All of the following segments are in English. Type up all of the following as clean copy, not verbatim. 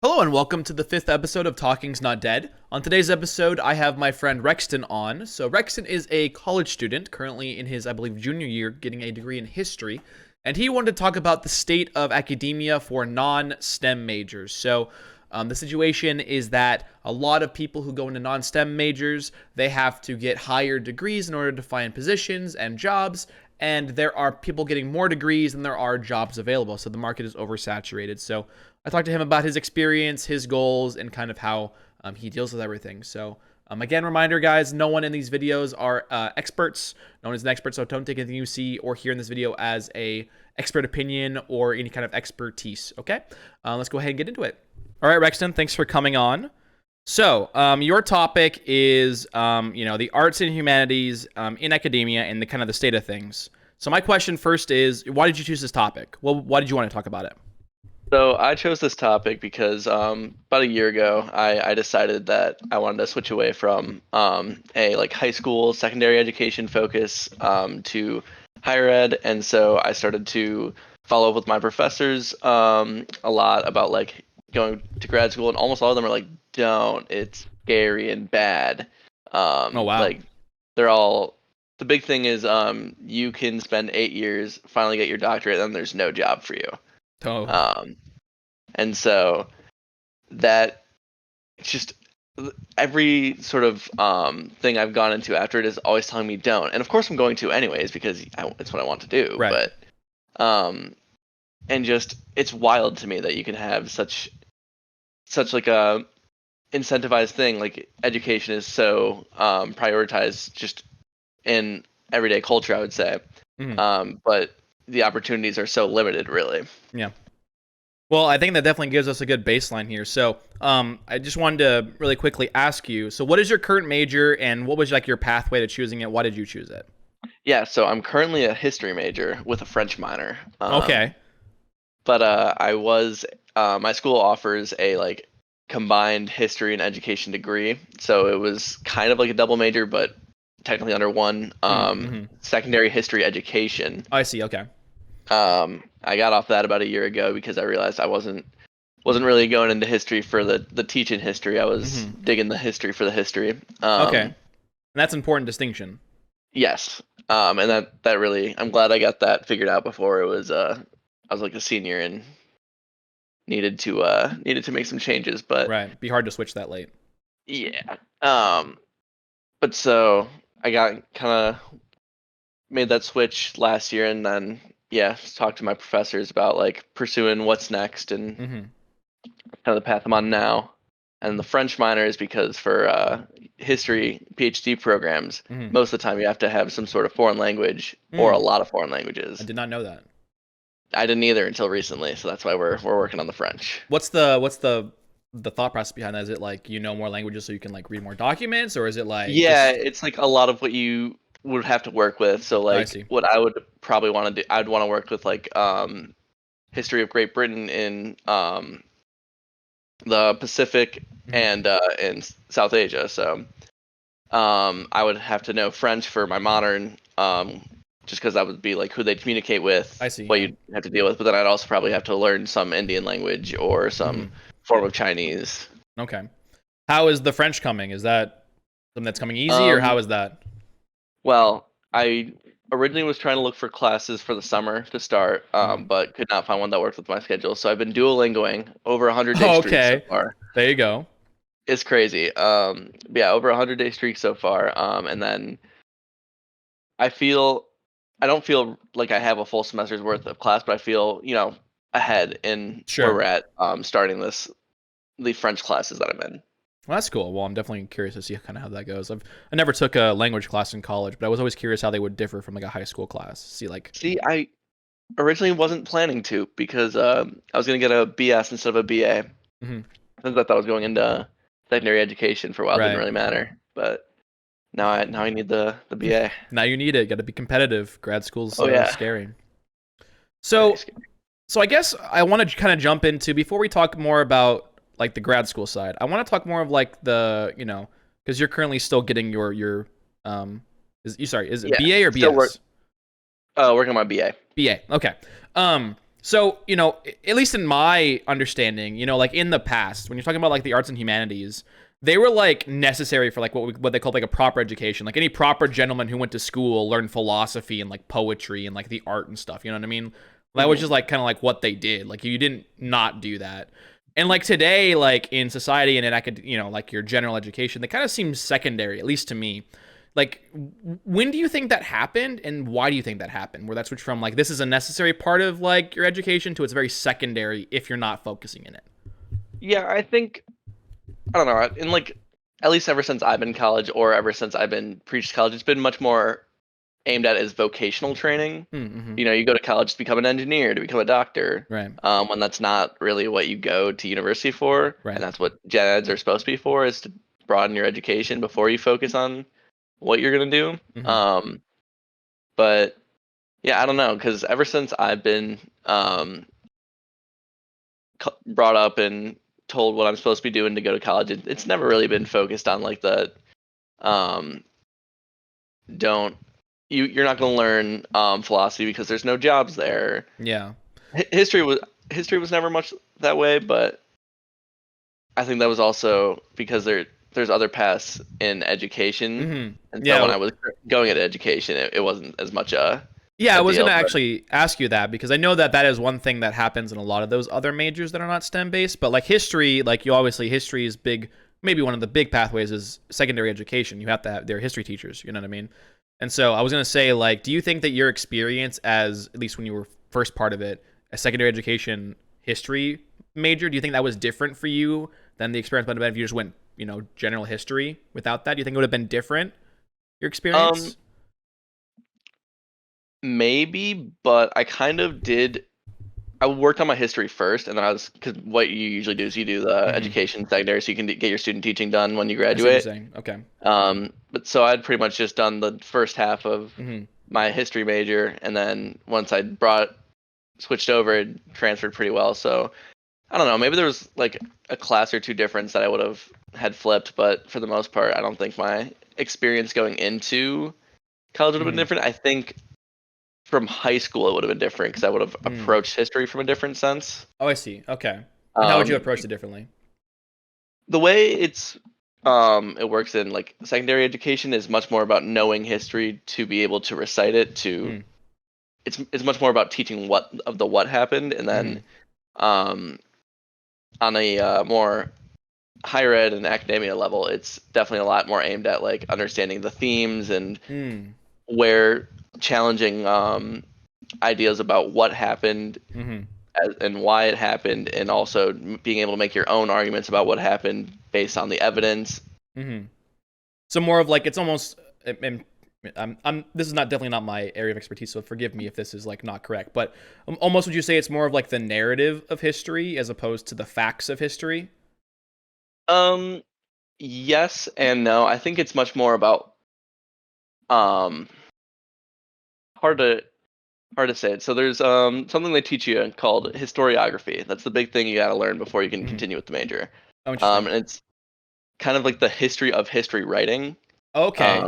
Hello and welcome to the fifth episode of Talking's Not Dead. On today's episode, I have my friend Rexton on. So Rexton is a college student, currently in his, I believe, junior year, getting a degree in history. And he wanted to talk about the state of academia for non-STEM majors. So the situation is that a lot of people who go into non-STEM majors, they have to get higher degrees in order to find positions and jobs. And there are people getting more degrees than there are jobs available. So the market is oversaturated. So I talked to him about his experience, his goals, and kind of how he deals with everything. So again, reminder, guys, no one in these videos are experts. No one is an expert, so don't take anything you see or hear in this video as a expert opinion or any kind of expertise, okay? Let's go ahead and get into it. All right, Rexton, thanks for coming on. So your topic is, the arts and humanities in academia and the kind of the state of things. So my question first is, why did you choose this topic? Well, why did you want to talk about it? So I chose this topic because about a year ago, I decided that I wanted to switch away from a high school secondary education focus to higher ed, and so I started to follow up with my professors a lot about going to grad school, and almost all of them are like, "Don't, it's scary and bad." Oh wow! They're all. The big thing is you can spend 8 years, finally get your doctorate, and then there's no job for you. Oh. And so that it's just every sort of thing I've gone into after it is always telling me don't. And of course I'm going to anyways because it's what I want to do. Right. But and just it's wild to me that you can have such like a incentivized thing. Like education is so prioritized just in everyday culture, I would say. Mm-hmm. But the opportunities are so limited, really. Yeah. Well, I think that definitely gives us a good baseline here. So I just wanted to really quickly ask you, so what is your current major and what was your pathway to choosing it? Why did you choose it? Yeah, so I'm currently a history major with a French minor. Okay. But my school offers a combined history and education degree. So it was kind of like a double major, but technically under one secondary history education. I see. Okay. I got off that about a year ago because I realized I wasn't really going into history for the teaching history. I was digging the history for the history. Okay. And that's an important distinction. Yes. And that really, I'm glad I got that figured out before it was I was like a senior and needed to make some changes, but right, be hard to switch that late. Yeah. But so I got kind of made that switch last year, and then talked to my professors about pursuing what's next and kind of the path I'm on now. And the French minor is because for history PhD programs, most of the time you have to have some sort of foreign language or a lot of foreign languages. I did not know that. I didn't either until recently, so that's why we're working on the French. What's the thought process behind that? Is it more languages so you can read more documents, or is it it's a lot of what you would have to work with. So what I would probably want to do, I'd want to work with history of Great Britain in the Pacific and in South Asia. So I would have to know French for my modern, just because that would be who they'd communicate with. I see. What you'd have to deal with, but then I'd also probably have to learn some Indian language or some form of Chinese. Okay. How is the French coming? Is that something that's coming easy, or how is that? Well, I originally was trying to look for classes for the summer to start, but could not find one that worked with my schedule. So I've been Duolingoing over 100-day streak so far. There you go. It's crazy. Over 100-day streak so far. And then I don't feel like I have a full semester's worth of class, but I feel, ahead in where we're at starting the French classes that I'm in. Well, that's cool. Well, I'm definitely curious to see kind of how that goes. I never took a language class in college, but I was always curious how they would differ from a high school class. See, I originally wasn't planning to because I was going to get a BS instead of a BA. Since I thought I was going into secondary education for a while, it didn't really matter. But now I need the BA. Now you need it. Got to be competitive. Grad school's scary. So I guess I want to kind of jump into, before we talk more about the grad school side, I want to talk more of the, because you're currently still getting your is it BA or BS? Working on my BA. BA. Okay. So, at least in my understanding, like in the past, when you're talking about like the arts and humanities, they were like necessary for like what they called like a proper education. Like any proper gentleman who went to school learned philosophy and like poetry and like the art and stuff. You know what I mean? That was Hmm. just like kind of like what they did. Like you didn't not do that. And like today, like in society and in like your general education, they kind of seem secondary, at least to me. Like, when do you think that happened, and why do you think that happened? Where that switched from like this is a necessary part of like your education to it's very secondary if you're not focusing in it. Yeah, I think I don't know. In like at least ever since I've been in college, or ever since I've been preached to college, it's been much more aimed at as vocational training. Mm-hmm. You go to college to become an engineer, to become a doctor, Right. when that's not really what you go to university for, and Right. that's what gen eds are supposed to be for, is to broaden your education before you focus on what you're gonna do. Mm-hmm. But yeah, I don't know, because ever since I've been brought up and told what I'm supposed to be doing to go to college, it's never really been focused on like the um, don't you're not going to learn philosophy because there's no jobs there. Yeah. History was never much that way, but I think that was also because there's other paths in education, Mm-hmm. and so Yeah. when I was going into education, it wasn't as much Yeah, I a was gonna deal. But actually ask you that because I know that that is one thing that happens in a lot of those other majors that are not STEM based. But like history, like you obviously history is big. Maybe one of the big pathways is secondary education. You have to have their history teachers. You know what I mean? And so I was gonna say, like, do you think that your experience as at least when you were first part of it, a secondary education history major, do you think that was different for you than the experience might have been if you just went, general history without that? Do you think it would have been different your um, experience? maybe, but I kind of did. I worked on my history first, and then because what you usually do is you do the Mm-hmm. education secondary, so you can get your student teaching done when you I see what you're graduate. saying. Okay. But so I'd pretty much just done the first half of Mm-hmm. my history major, and then once I switched over, it transferred pretty well. So I don't know, maybe there was like a class or two difference that I would have had flipped, but for the most part, I don't think my experience going into college would have been Mm-hmm. different. I think from high school it would have been different because I would have Mm. approached history from a different sense. Oh, I see. Okay. And how would you Um, approach it differently? the way it works in like secondary education is much more about knowing history to be able to recite it. To Mm. it's much more about teaching what happened, and then Mm-hmm. um, on a more higher ed and academia level, it's definitely a lot more aimed at like understanding the themes and Mm. where challenging ideas about what happened Mm-hmm. and why it happened, and also being able to make your own arguments about what happened based on the evidence. Mm-hmm. So more of like it's almost. This is not definitely not my area of expertise, so forgive me if this is like not correct. But almost would you say it's more of like the narrative of history as opposed to the facts of history? Um, yes and no. I think it's much more about um hard to hard to say it. So there's something they teach you called historiography. That's the big thing you got to learn before you can Mm-hmm. continue with the major. Oh, interesting. And it's kind of like the history of history writing. Okay.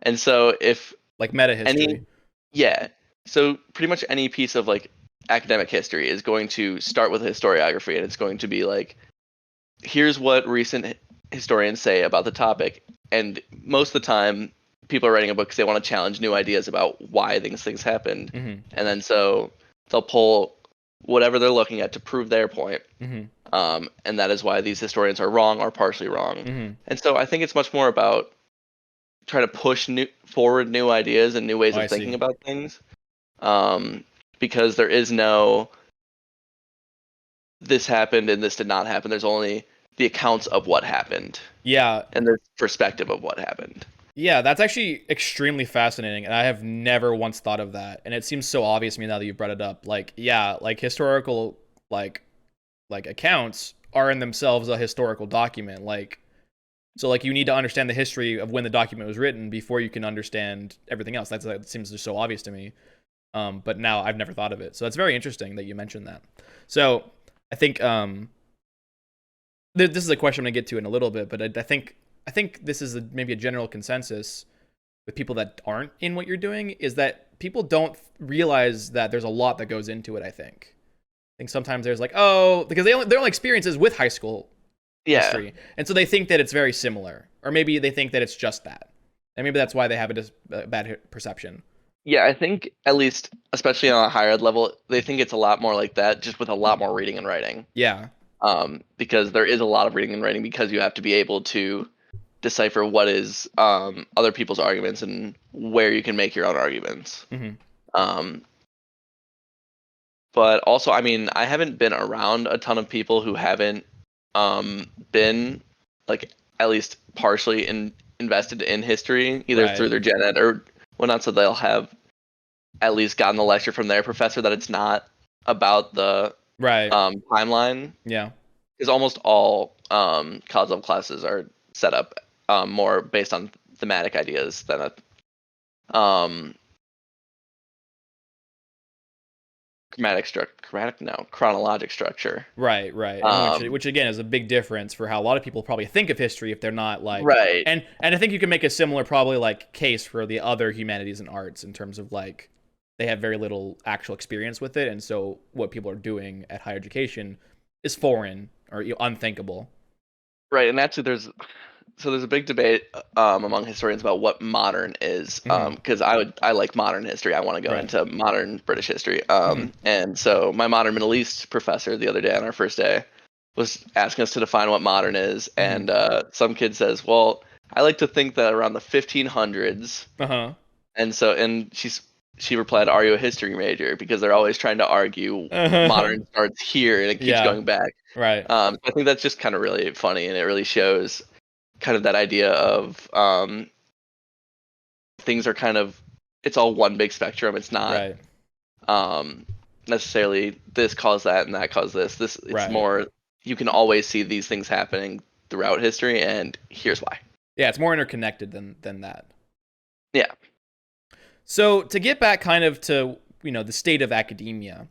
And so if Like meta history. any yeah, so pretty much any piece of like academic history is going to start with historiography, and it's going to be like, here's what recent historians say about the topic. And most of the time people are writing a book because they want to challenge new ideas about why things happened, Mm-hmm. and then so they'll pull whatever they're looking at to prove their point. Mm-hmm. And that is why these historians are wrong or partially wrong. Mm-hmm. And so I think it's much more about trying to push forward new ideas and new ways Oh, of I thinking see. about things, um, because there is no this happened and this did not happen. There's only the accounts of what happened Yeah. and the perspective of what happened. Yeah, that's actually extremely fascinating, and I have never once thought of that. And it seems so obvious to me now that you brought it up. Like, yeah, like historical, like, accounts are in themselves a historical document. Like, so like you need to understand the history of when the document was written before you can understand everything else. That seems just so obvious to me. But now I've never thought of it. So it's very interesting that you mentioned that. So I think this is a question I'm gonna get to in a little bit, but I think this is maybe a general consensus with people that aren't in what you're doing is that people don't realize that there's a lot that goes into it. I think think sometimes there's like, oh, because their only experience is with high school Yeah. history, and so they think that it's very similar, or maybe they think that it's just that, and maybe that's why they have a bad perception. Yeah, I think at least, especially on a higher ed level, they think it's a lot more like that, just with a lot more reading and writing. Yeah. Because there is a lot of reading and writing because you have to be able to decipher what is other people's arguments and where you can make your own arguments. Mm-hmm. Um, but also, I mean, I haven't been around a ton of people who haven't been like at least partially invested in history, either Right. through their gen ed or whatnot, so they'll have at least gotten the lecture from their professor that it's not about the Right. timeline. Yeah. Because almost all college level classes are set up more based on thematic ideas than a chronologic structure. Right, right, and which again is a big difference for how a lot of people probably think of history if they're not like, Right. and I think you can make a similar probably like case for the other humanities and arts in terms of like they have very little actual experience with it, and so what people are doing at higher education is foreign or unthinkable. Right, and actually there's a big debate among historians about what modern is, Mm-hmm. because I like modern history. I want to go Right. into modern British history. Mm-hmm. And so my modern Middle East professor the other day on our first day was asking us to define what modern is, Mm-hmm. and some kid says, "Well, I like to think that around the 1500s." Uh-huh. And she replied, "Are you a history major?" Because they're always trying to argue modern starts here and it keeps Yeah. going back. Right. I think that's just kind of really funny, and it really shows kind of that idea of things are kind of it's all one big spectrum. It's not Right. necessarily this caused that and that caused this. It's Right. more you can always see these things happening throughout history, and here's why. Yeah, it's more interconnected than that. Yeah. So to get back kind of to the state of academia,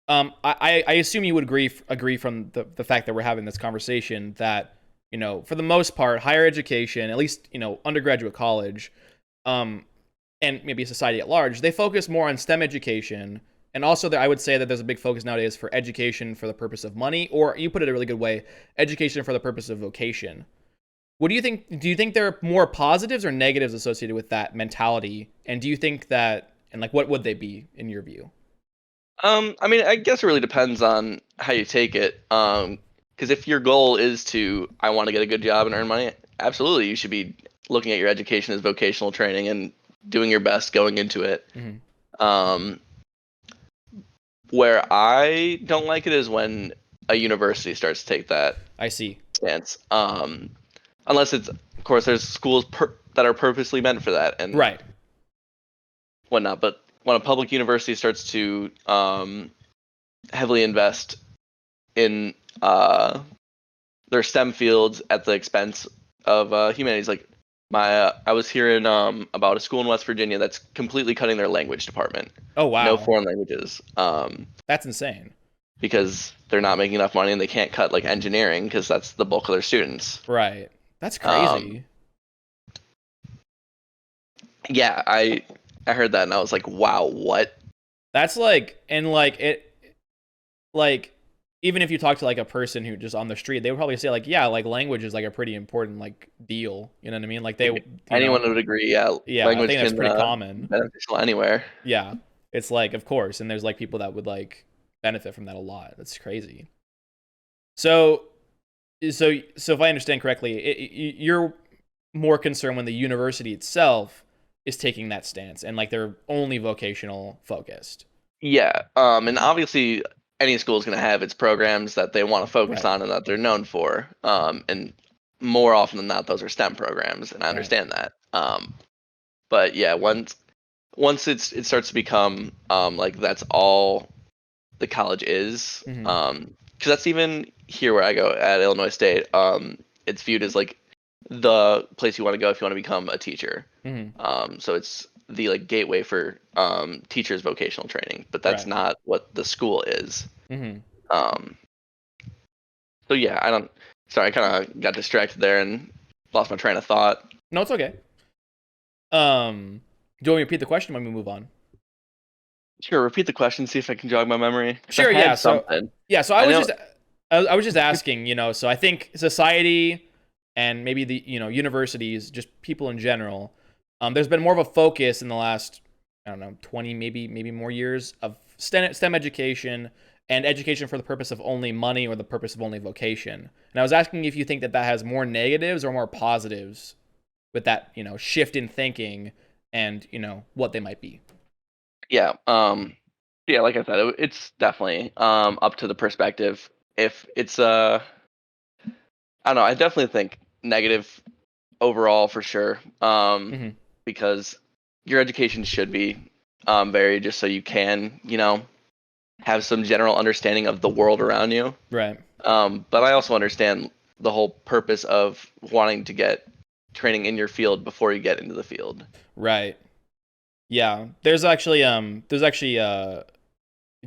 I assume you would agree from the fact that we're having this conversation that for the most part higher education, at least undergraduate college, and maybe society at large, they focus more on STEM education, and also I would say that there's a big focus nowadays for education for the purpose of money, or you put it a really good way, education for the purpose of vocation. What do you think? Do you think there are more positives or negatives associated with that mentality? And do you think that, and like, what would they be in your view? I mean, I guess it really depends on how you take it. Because if your goal is I want to get a good job and earn money, absolutely, you should be looking at your education as vocational training and doing your best going into it. Mm-hmm. Um, where I don't like it is when a university starts to take that I see. stance. Unless it's, of course, there's schools that are purposely meant for that and Right. whatnot. But when a public university starts to heavily invest in their STEM fields at the expense of humanities, like I was hearing about a school in West Virginia that's completely cutting their language department. Oh wow. No foreign languages. That's insane. Because they're not making enough money and they can't cut like engineering because that's the bulk of their students. Right. That's crazy. Yeah, I heard that and I was like, wow, what? That's like, and like it, like even if you talk to like a person who just on the street, they would probably say like, yeah, like language is like a pretty important like deal. You know what I mean? Like Anyone would agree. Yeah, yeah, I language think that's can pretty common. beneficial anywhere. Yeah, it's like of course, and there's like people that would like benefit from that a lot. That's crazy. So, so if I understand correctly, you're more concerned when the university itself is taking that stance and like they're only vocational focused. Yeah, and obviously any school is going to have its programs that they want to focus Right. on and that they're known for. And more often than not, those are STEM programs, and I Right. understand that. But yeah, once it starts to become like that's all the college is, Mm-hmm. because that's even here where I go at Illinois State. It's viewed as like the place you want to go if you want to become a teacher. Mm-hmm. So it's the like gateway for teachers vocational training, but that's Right. not what the school is. Mm-hmm. Um, so yeah, I don't. Sorry, I kind of got distracted there and lost my train of thought. No, it's okay. Do you want me to repeat the question when we move on? Sure, repeat the question, see if I can jog my memory. 'Cause I Sure, yeah. had So something. yeah, so I know. I was just asking, so I think society and maybe the universities, just people in general, there's been more of a focus in the last, I don't know, 20 maybe more years of STEM education and education for the purpose of only money or the purpose of only vocation. And I was asking if you think that that has more negatives or more positives with that, shift in thinking and, what they might be. Yeah. Yeah, like I said, it's definitely up to the perspective. If it's I don't know, I definitely think negative overall for sure. Hmm. Because your education should be varied just so you can, have some general understanding of the world around you. Right. But I also understand the whole purpose of wanting to get training in your field before you get into the field. Right. Yeah. There's actually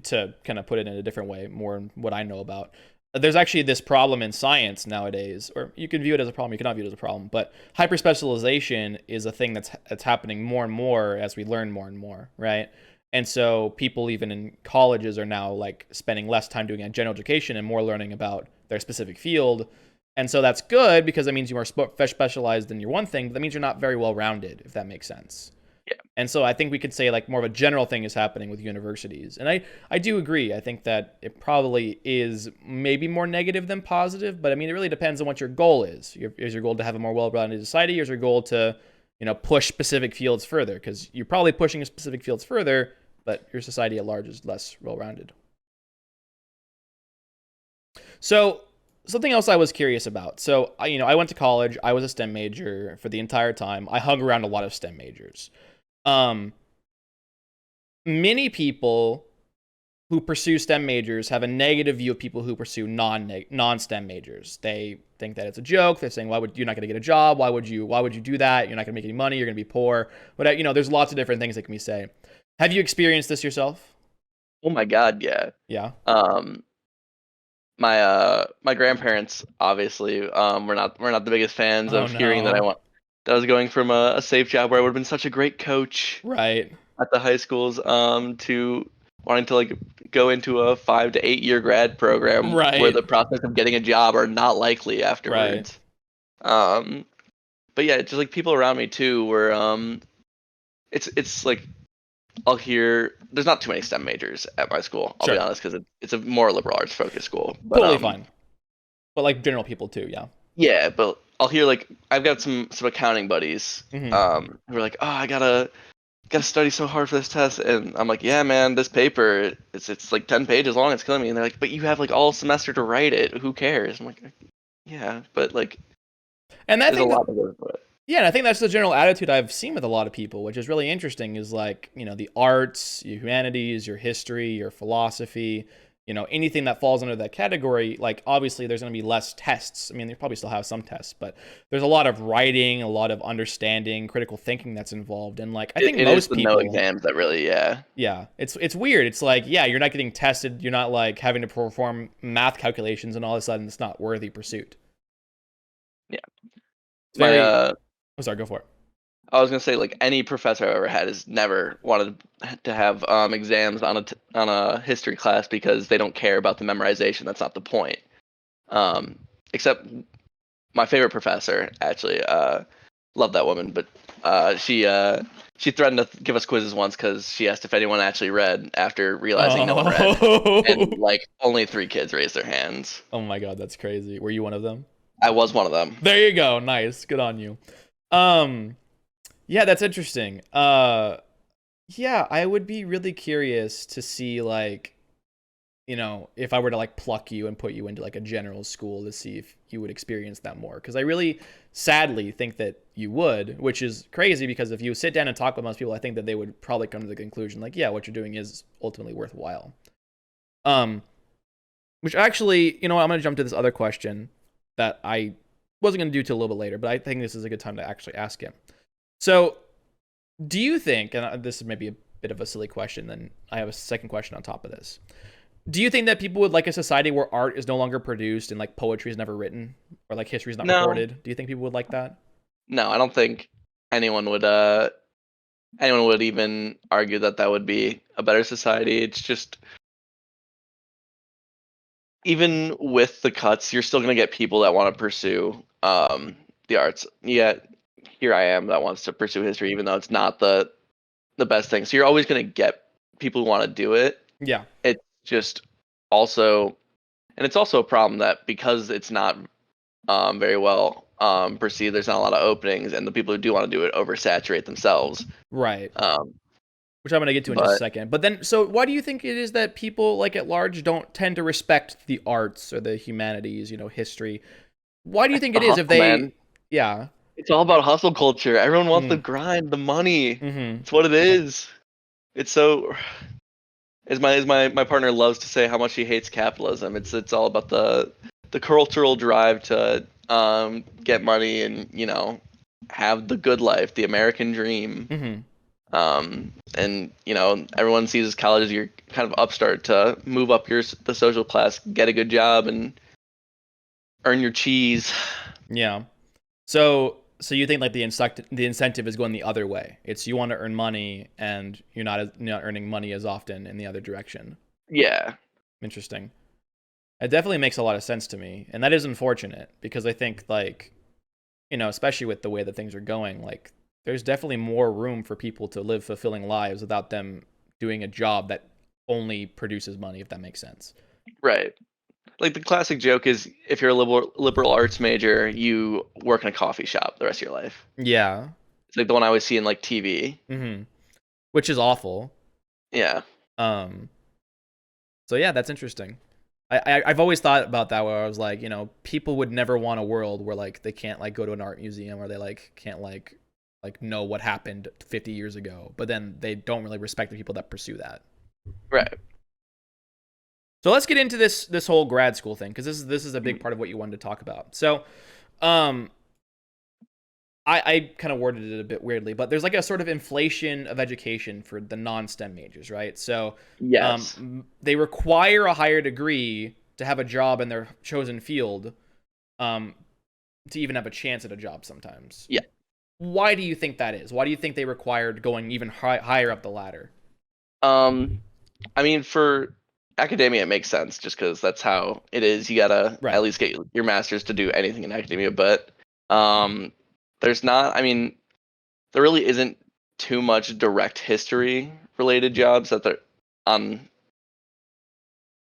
to kind of put it in a different way, more in what I know about. There's actually this problem in science nowadays, or you can view it as a problem, you cannot view it as a problem, but hyperspecialization is a thing that's happening more and more as we learn more and more, right? And so people even in colleges are now like spending less time doing a general education and more learning about their specific field. And so that's good because that means you are specialized in your one thing, but that means you're not very well rounded, if that makes sense. Yeah. And so I think we could say like more of a general thing is happening with universities. And I do agree. I think that it probably is maybe more negative than positive, but I mean, it really depends on what your goal is. Is your goal to have a more well-rounded society, or is your goal to, push specific fields further? Because you're probably pushing specific fields further, but your society at large is less well-rounded. So something else I was curious about. So I went to college. I was a STEM major for the entire time. I hung around a lot of STEM majors. Um, Many people who pursue STEM majors have a negative view of people who pursue non-STEM majors. They think that it's a joke. They're saying, "Why would you're not going to get a job? Why would you do that? You're not going to make any money. You're going to be poor." But there's lots of different things that can be said. Have you experienced this yourself? Oh my God, yeah. Yeah. Um, my grandparents obviously we're not the biggest fans Oh of hearing that no. I was going from a safe job where I would have been such a great coach Right. at the high schools to wanting to like go into a 5 to 8 year grad program where Right. the prospects of getting a job are not likely Right. afterwards. Um, but yeah, just like people around me too were it's like I'll hear there's not too many STEM majors at my school. I'll be Sure. honest because it's a more liberal arts focused school. But Totally fine. But like general people too. Yeah. yeah, but I'll hear like I've got some accounting buddies Hmm. who are like, oh, I gotta study so hard for this test, and I'm like, yeah, man, this paper it's like 10 pages long, it's killing me. And they're like, but you have like all semester to write it. Who cares? I'm like, yeah, but like And I there's a think that lot to go into it. Yeah, and I think that's the general attitude I've seen with a lot of people, which is really interesting. Is like, the arts, your humanities, your history, your philosophy, anything that falls under that category. Like, obviously, there's going to be less tests. I mean, they probably still have some tests, but there's a lot of writing, a lot of understanding, critical thinking that's involved. And like, I think It is most the no people, exams that really, yeah. yeah, it's weird. It's like, yeah, you're not getting tested. You're not like having to perform math calculations, and all of a sudden, it's not worthy pursuit. Yeah. It's My very. Oh, sorry, go for it. I was gonna say like any professor I've ever had has never wanted to have exams on on a history class because they don't care about the memorization. That's not the point. Um, except my favorite professor actually. Love that woman, but she threatened to give us quizzes once because she asked if anyone actually read after realizing no one read, and Oh. like only 3 kids raised their hands. Oh my god, that's crazy. Were you one of them? I was one of them. There you go. Nice. Good on you. Um yeah, that's interesting. Yeah, I would be really curious to see like, if I were to like pluck you and put you into like a general school to see if you would experience that more, cuz I really sadly think that you would, which is crazy because if you sit down and talk with most people, I think that they would probably come to the conclusion like, yeah, what you're doing is ultimately worthwhile. Um Which actually, I'm going to jump to this other question that I wasn't going to do till a little bit later, but I think this is a good time to actually ask him. So, do you think, and this is maybe a bit of a silly question, then I have a second question on top of this. Do you think that people would like a society where art is no longer produced and like poetry is never written or like history is not No, recorded? Do you think people would like that? no, I don't think anyone would anyone would even argue that that would be a better society. It's just, even with the cuts, you're still gonna get people that want to pursue the arts. Yet here I am that wants to pursue history, even though it's not the best thing. So you're always gonna get people who want to do it. Yeah. It's just also, and it's also a problem that because it's not very well perceived, there's not a lot of openings, and the people who do want to do it oversaturate themselves. Right. Um, Which I'm going to get to in just a but second. But then, so why do you think it is that people, like, at large don't tend to respect the arts or the humanities, history? Why do you think the it is if hustle, man, they, yeah. it's all about hustle culture. Everyone wants the Mm, grind, the money. mm-hmm. It's what it is. It's so, as my partner loves to say how much he hates capitalism. It's all about the cultural drive to get money and have the good life, the American dream. Mm-hmm. And everyone sees college as your kind of upstart to move up the social class, get a good job, and earn your cheese. Yeah. So you think like the incentive is going the other way. It's you want to earn money and you're not earning money as often in the other direction. Yeah, Interesting. It definitely makes a lot of sense to me, and that is unfortunate because I think like especially with the way that things are going, like there's definitely more room for people to live fulfilling lives without them doing a job that only produces money, if that makes sense. right. Like the classic joke is if you're a liberal arts major, you work in a coffee shop the rest of your life. Yeah. It's like the one I always see in like TV. Mm-hmm. Which is awful. Yeah. Um. So yeah, that's interesting. I've always thought about that where I was like, people would never want a world where like they can't like go to an art museum or they like can't like know what happened 50 years ago, but then they don't really respect the people that pursue that. Right. So let's get into this whole grad school thing because this is a big part of what you wanted to talk about. So, um, I kind of worded it a bit weirdly, but there's like a sort of inflation of education for the non-STEM majors, right? So, Yes. they require a higher degree to have a job in their chosen field, um, to even have a chance at a job sometimes. Yeah. Why do you think that is? Why do you think they required going even higher up the ladder? I mean, for academia, it makes sense just because that's how it is. You gotta at Right. least get your master's to do anything in academia. But um, there's not. I mean, there really isn't too much direct history related jobs that they're on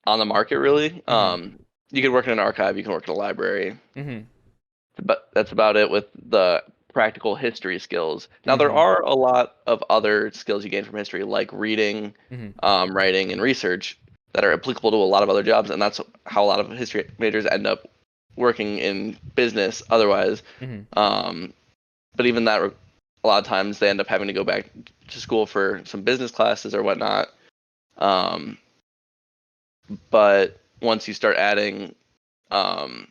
on the market really. Mm-hmm. You can work in an archive, you can work in a library, Mm-hmm. but that's about it with the practical history skills. Now there Mm-hmm. are a lot of other skills you gain from history, like reading, Mm-hmm. writing, and research that are applicable to a lot of other jobs, and that's how a lot of history majors end up working in business. Otherwise, Mm-hmm. um, but even that, a lot of times they end up having to go back to school for some business classes or whatnot. Um, but once you start adding um,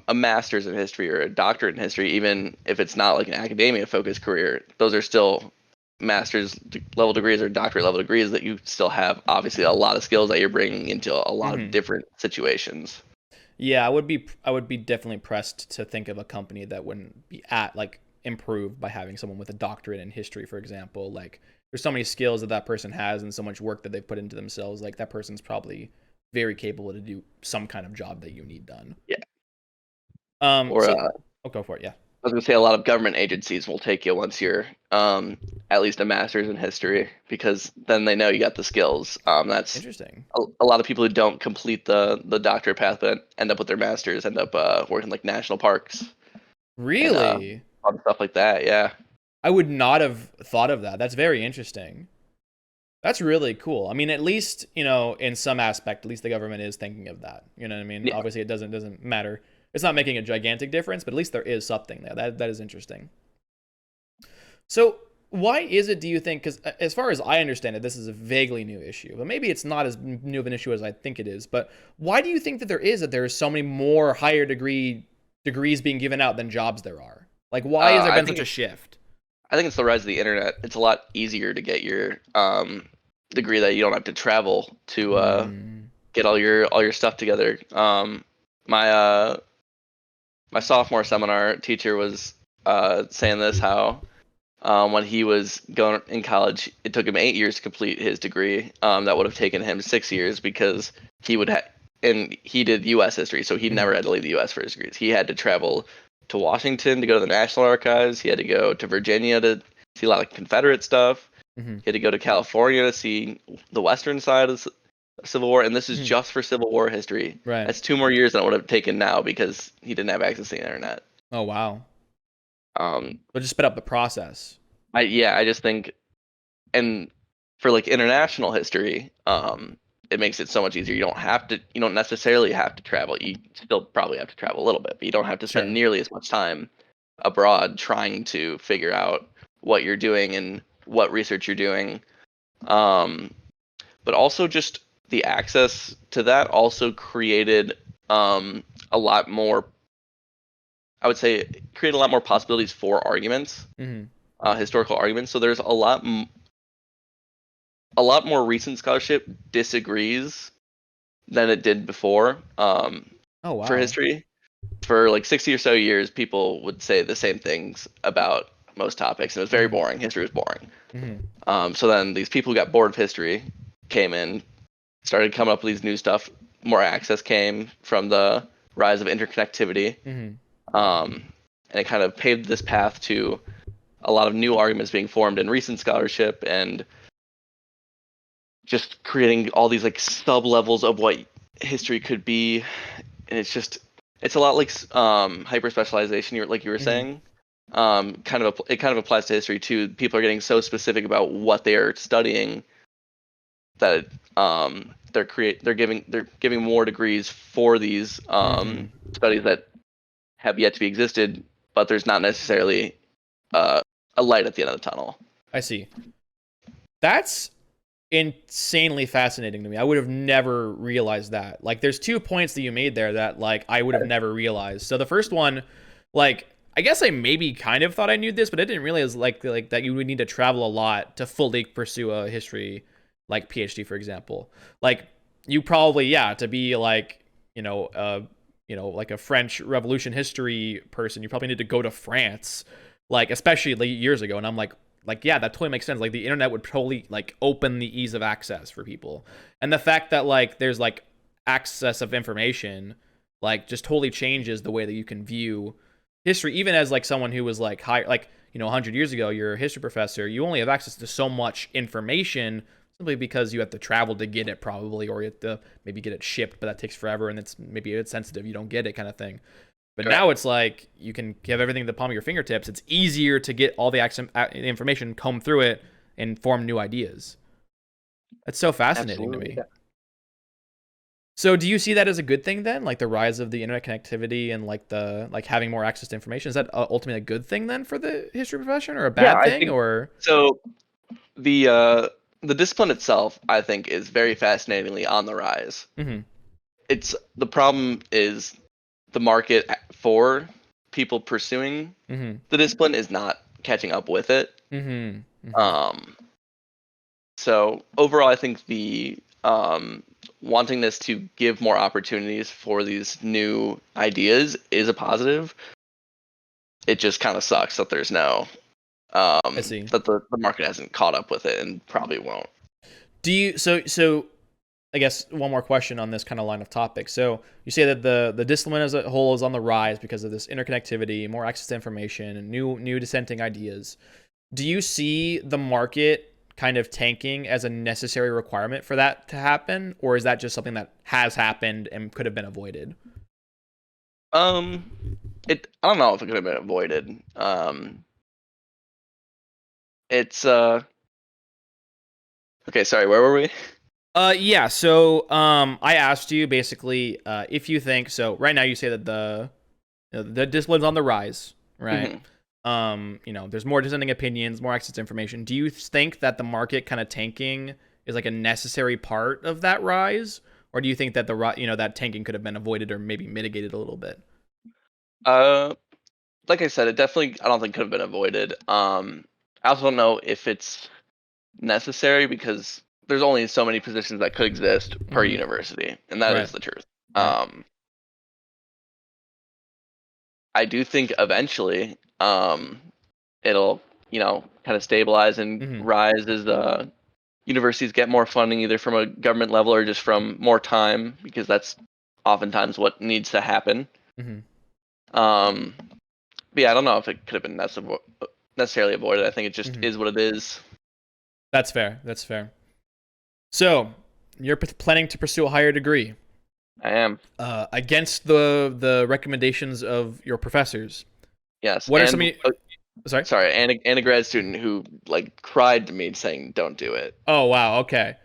a master's in history or a doctorate in history, even if it's not like an academia focused career, those are still master's level degrees or doctorate level degrees that you still have obviously a lot of skills that you're bringing into a lot of Mm-hmm. different situations. Yeah, I would be definitely pressed to think of a company that wouldn't be at like improved by having someone with a doctorate in history, for example. Like there's so many skills that that person has and so much work that they've put into themselves. Like that person's probably very capable to do some kind of job that you need done. Yeah. Or So I'll go for it. Yeah. I was gonna say a lot of government agencies will take you once you're at least a master's in history because then they know you got the skills. That's Interesting. a lot of people who don't complete the doctorate path but end up with their masters end up working like national parks and Really? fun stuff like that. Yeah. I would not have thought of that. That's very interesting. That's really cool. I mean, at least, in some aspect, at least the government is thinking of that. You know what I mean? Yeah. Obviously, it doesn't matter. It's not making a gigantic difference, but at least there is something there. That is interesting. So, why is it, do you think, because as far as I understand it, this is a vaguely new issue, but maybe it's not as new of an issue as I think it is, but why do you think that there is so many more higher degrees being given out than jobs there are? Like, why has there I been think such a shift? I think it's the rise of the internet. It's a lot easier to get your degree that you don't have to travel to Mm, get all your stuff together. My my sophomore seminar teacher was saying this how when he was going in college, it took him 8 years to complete his degree. That would have taken him 6 years because he would have, and he did U.S. history, so he never had to leave the U.S. for his degrees. He had to travel to Washington to go to the National Archives. He had to go to Virginia to see a lot of Confederate stuff. Mm-hmm. He had to go to California to see the Western side of the Civil War, and this is just for Civil War history. Right. That's 2 more years than it would have taken now because he didn't have access to the internet. Oh wow. Um, But just sped up the process. I just think, and for like international history, it makes it so much easier. You don't necessarily have to travel. You still probably have to travel a little bit, but you don't have to spend nearly as much time abroad trying to figure out what you're doing and what research you're doing. But also just the access to that also created a lot more. I would say create a lot more possibilities for arguments, historical arguments. So there's a lot more recent scholarship disagrees than it did before. Oh wow. For history, for like 60 or so years, people would say the same things about most topics, and it was very boring. History was boring. So then these people who got bored of history came in, started coming up with these new stuff. More access came from the rise of interconnectivity. And it kind of paved this path to a lot of new arguments being formed in recent scholarship and just creating all these like sub levels of what history could be. And it's a lot like hyper specialization, like you were saying. It kind of applies to history too. People are getting so specific about what they are studying that they're giving more degrees for these studies that have yet to be existed, but there's not necessarily a light at the end of the tunnel. I see. That's insanely fascinating to me. I would have never realized that. Like, there's 2 points that you made there that, like, I would have never realized. So the first one, like, I guess I maybe kind of thought I knew this, but I didn't realize, like that you would need to travel a lot to fully pursue a history, like, PhD, for example. Like, you probably, yeah, to be, like, like a French Revolution history person, you probably need to go to France, like, especially like years ago. And I'm like, yeah, that totally makes sense. Like, the internet would totally like open the ease of access for people, and the fact that like there's like access of information, like, just totally changes the way that you can view history. Even as like someone who was like high, like, 100 years ago, you're a history professor, you only have access to so much information simply because you have to travel to get it, probably, or you have to maybe get it shipped, but that takes forever, and it's sensitive, you don't get it, kind of thing. But now it's like you can have everything at the palm of your fingertips. It's easier to get all the information, comb through it, and form new ideas. That's so fascinating to me. Yeah. So do you see that as a good thing then, like the rise of the internet connectivity and like having more access to information? Is that ultimately a good thing then for the history profession, or a bad thing? Or so the discipline itself, I think, is very fascinatingly on the rise. It's the problem is the market for people pursuing the discipline is not catching up with it. So overall, I think the wanting this to give more opportunities for these new ideas is a positive. It just kind of sucks that there's no I see. that the market hasn't caught up with it and probably won't. Do you so I guess one more question on this kind of line of topic. So you say that the discipline as a whole is on the rise because of this interconnectivity, more access to information, and new dissenting ideas. Do you see the market kind of tanking as a necessary requirement for that to happen, or is that just something that has happened and could have been avoided? I don't know if it could have been avoided. It's okay, sorry, where were we? Yeah, so I asked you basically if you think, so right now you say that the discipline's on the rise, right? There's more dissenting opinions, more access to information. Do you think that the market kind of tanking is like a necessary part of that rise, or do you think that that tanking could have been avoided or maybe mitigated a little bit? Like I said, it definitely, I don't think could have been avoided. I also don't know if it's necessary because there's only so many positions that could exist per university, and that is the truth. I do think eventually it'll kind of stabilize and Mm-hmm. rise as universities get more funding either from a government level or just from more time, because that's oftentimes what needs to happen. Mm-hmm. Um, but yeah, I don't know if it could have been necessarily avoided. I think it just Mm-hmm. is what it is. That's fair. That's fair. So you're planning to pursue a higher degree I am. against the recommendations of your professors. Yes, What are some of and you, sorry? sorry, and a grad student who like cried to me saying, "Don't do it." Oh wow. Okay.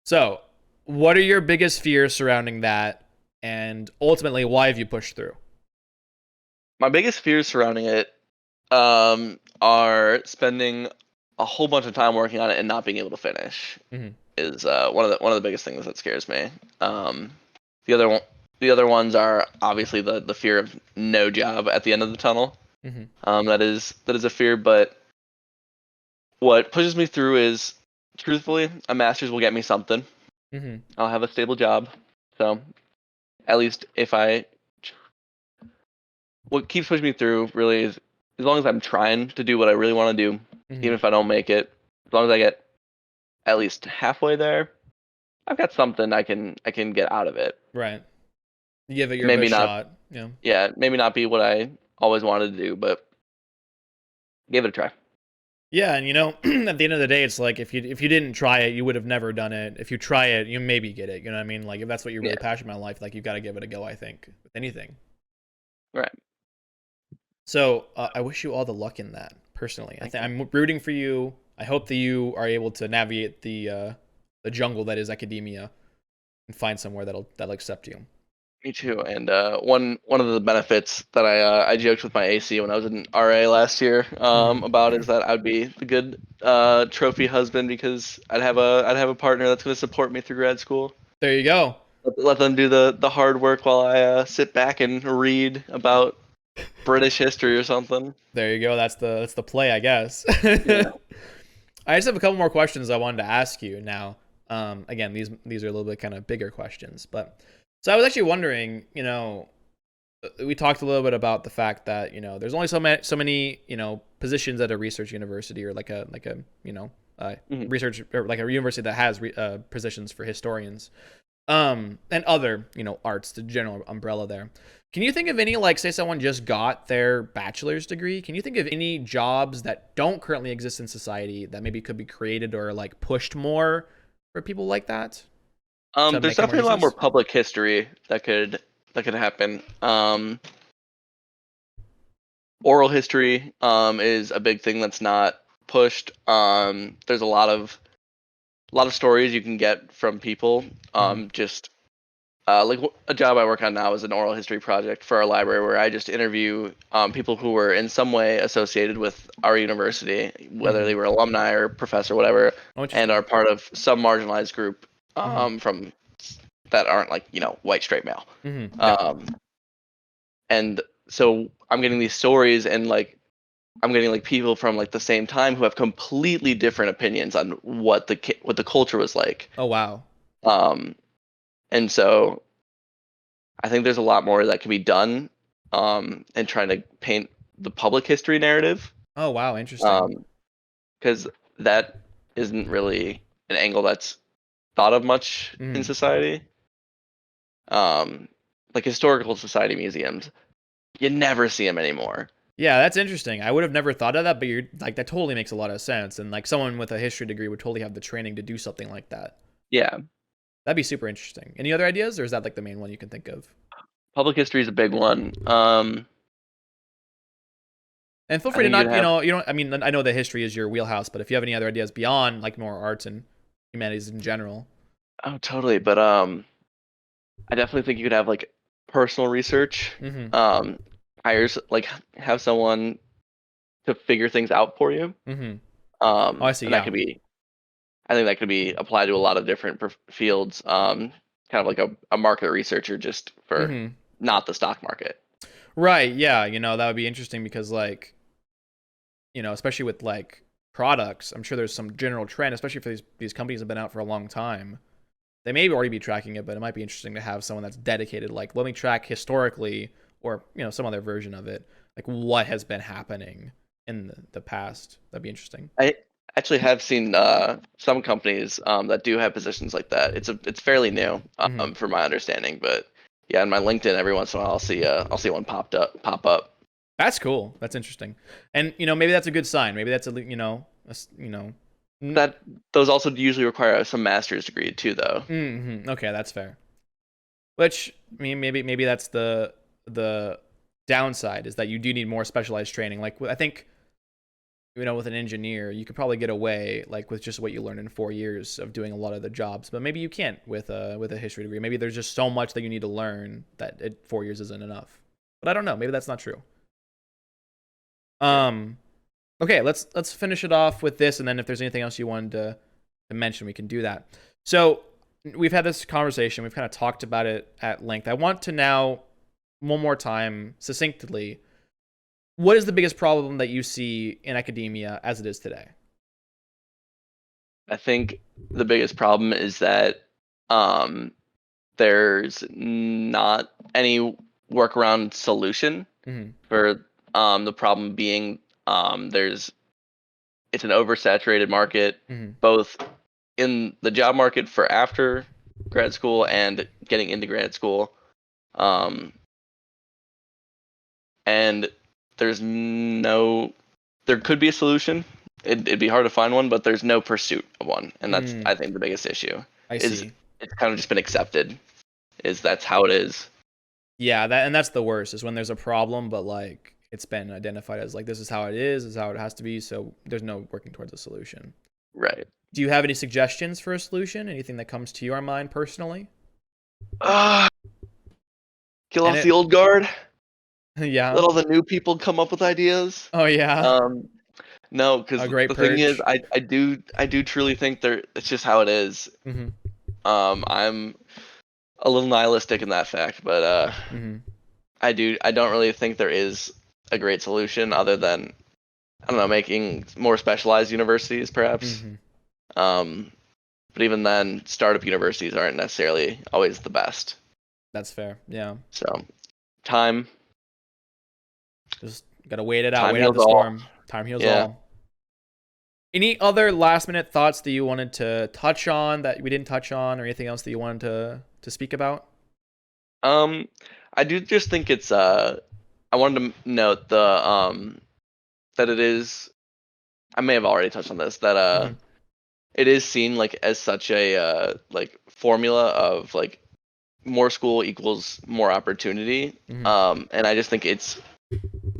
So what are your biggest fears surrounding that, and ultimately why have you pushed through? My biggest fears surrounding it are spending a whole bunch of time working on it and not being able to finish. Mm-hmm. Is one of the biggest things that scares me. Um, the other one, the other ones are obviously the fear of no job at the end of the tunnel. Mm-hmm. That is a fear, but what pushes me through is, truthfully, a master's will get me something. Mm-hmm. I'll have a stable job, so at least if I, what keeps pushing me through really is as long as I'm trying to do what I really want to do, Mm-hmm. even if I don't make it, as long as I get at least halfway there, I've got something I can get out of it. Right. You give it your Maybe best not, shot. Yeah. yeah, maybe not be what I always wanted to do, but give it a try. Yeah, and at the end of the day, it's like if you didn't try it, you would have never done it. If you try it, you maybe get it. You know what I mean? Like if that's what you're Yeah, really passionate about in life, like you got to give it a go. I think with anything. right. So I wish you all the luck in that. Personally, I Thank think you. I'm rooting for you. I hope that you are able to navigate the jungle that is academia and find somewhere that'll accept you. Me too. And one of the benefits that I joked with my AC when I was in RA last year Hmm. about is that I'd be the good trophy husband because I'd have a partner that's going to support me through grad school. There you go. Let them do the hard work while I sit back and read about British history or something. There you go. That's the play, I guess. Yeah. I just have a couple more questions I wanted to ask you now. Again, these are a little bit kind of bigger questions, but so I was actually wondering, we talked a little bit about the fact that there's only so many positions at a research university or like a Mhm. research or like a university that has positions for historians and other arts, the general umbrella there. Can you think of any, like, say someone just got their bachelor's degree, can you think of any jobs that don't currently exist in society that maybe could be created or like pushed more for people like that to There's make it more definitely a lot more useless? public history that could happen. Oral history is a big thing that's not pushed. There's a lot of stories you can get from people. Mm-hmm. Just like a job I work on now is an oral history project for our library where I just interview people who were in some way associated with our university, whether Mm-hmm. they were alumni or professor, whatever, Oh, and interesting. are part of some marginalized group Mm-hmm. from that aren't like white straight male. Mm-hmm. Yeah. Um, and so I'm getting these stories and like I'm getting like people from like the same time who have completely different opinions on what the culture was like. Oh wow. Um, and so I think there's a lot more that can be done in trying to paint the public history narrative, Oh wow, interesting. because that isn't really an angle that's thought of much in Mm-hmm. society. Um, like historical society museums, you never see them anymore. Yeah, that's interesting. I would have never thought of that, but you're like that totally makes a lot of sense. And like someone with a history degree would totally have the training to do something like that. Yeah, That'd be super interesting. Any other ideas, or is that like the main one you can think of? public history is a big one. And feel I free to think you could not, have. you don't. I mean, I know that history is your wheelhouse, but if you have any other ideas beyond like more arts and humanities in general. Oh, totally. But I definitely think you could have like personal research. Mm-hmm. Um, hires like have someone to figure things out for you. Mm-hmm. Oh, I see. And that Yeah. could be. I think that could be applied to a lot of different fields. Kind of like a market researcher just for Mm-hmm. not the stock market. Right. Yeah. That would be interesting because like especially with like products, I'm sure there's some general trend, especially for these companies have been out for a long time. They may already be tracking it, but it might be interesting to have someone that's dedicated. Like, let me track historically, or some other version of it, like what has been happening in the past. That'd be interesting. I actually have seen some companies that do have positions like that. It's fairly new Hmm. from my understanding, but yeah, on my LinkedIn every once in a while I'll see one pop up. That's cool. That's interesting. And maybe that's a good sign. Maybe that's That those also usually require some master's degree too, though. okay, that's fair. Which, I mean, maybe that's the downside, is that you do need more specialized training. Like, I think, with an engineer, you could probably get away like with just what you learn in 4 years of doing a lot of the jobs, but maybe you can't with a history degree. Maybe there's just so much that you need to learn that 4 years isn't enough. But I don't know. Maybe that's not true. Yeah. Um, okay, let's finish it off with this, and then if there's anything else you wanted to mention, we can do that. So we've had this conversation. We've kind of talked about it at length. I want to now, one more time, succinctly, what is the biggest problem that you see in academia as it is today? I think the biggest problem is that um, there's not any workaround solution Mm-hmm. for the problem being it's an oversaturated market, Mm-hmm. both in the job market for after grad school and getting into grad school. Um, and there's no there could be a solution. It'd be hard to find one, but there's no pursuit of one, and that's Mm, I think the biggest issue. I Is see. it's kind of just been accepted. Is that's how it is. Yeah, that's the worst, is when there's a problem, but like it's been identified as like this is how it is, this is how it has to be, so there's no working towards a solution. Right. Do you have any suggestions for a solution? Anything that comes to your mind personally? Ah, kill And off the it, old guard. Let yeah. all the new people come up with ideas. Oh yeah. Um, no, A because great the thing is, purge. I do truly think it's just how it is. Mm-hmm. I'm a little nihilistic in that fact, but Mm-hmm. I don't really think there is a great solution other than I don't know, making more specialized universities perhaps. Mm-hmm. Um, but even then, startup universities aren't necessarily always the best. That's fair. Yeah. So time Just gotta wait it out. time Wait out heals the all. storm. Time heals Yeah. all. Any other last minute thoughts that you wanted to touch on that we didn't touch on, or anything else that you wanted to speak about? Um, I do just think it's I wanted to note the that it is I may have already touched on this that Mm-hmm. it is seen like as such a like formula of like more school equals more opportunity. Mm-hmm. And I just think it's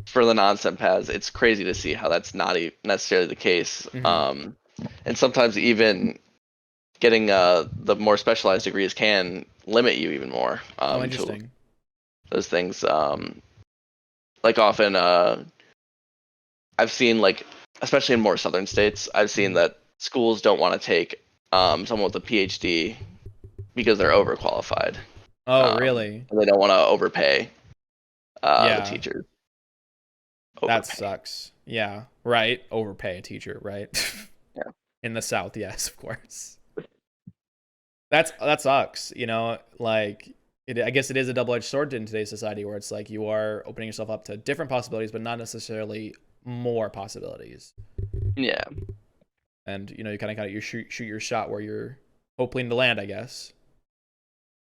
for the non-STEM paths, it's crazy to see how that's not necessarily the case. Mm-hmm. And sometimes even getting the more specialized degrees can limit you even more Oh, to interesting. those things. Like often, I've seen like, especially in more southern states, I've seen Mm-hmm. that schools don't want to take someone with a PhD because they're overqualified. Oh, really? And they don't want to overpay the Yeah, teachers. that Overpay. sucks. Yeah, right. Overpay a teacher, right? Yeah. In the South, yes, of course. That sucks. Like I guess it is a double-edged sword in today's society, where it's like you are opening yourself up to different possibilities, but not necessarily more possibilities. Yeah. And you kind of got you shoot your shot where you're hoping to land, I guess.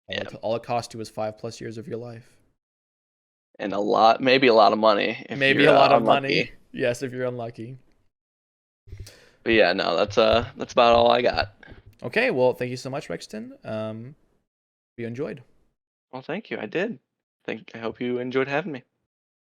Yeah. All it cost you was 5+ years of your life. And maybe a lot of money if Maybe you're a lot of money. unlucky. Yes, if you're unlucky. But yeah, no, that's about all I got. Okay, well, thank you so much, Rexton. You enjoyed. Well, thank you. I did. I hope you enjoyed having me.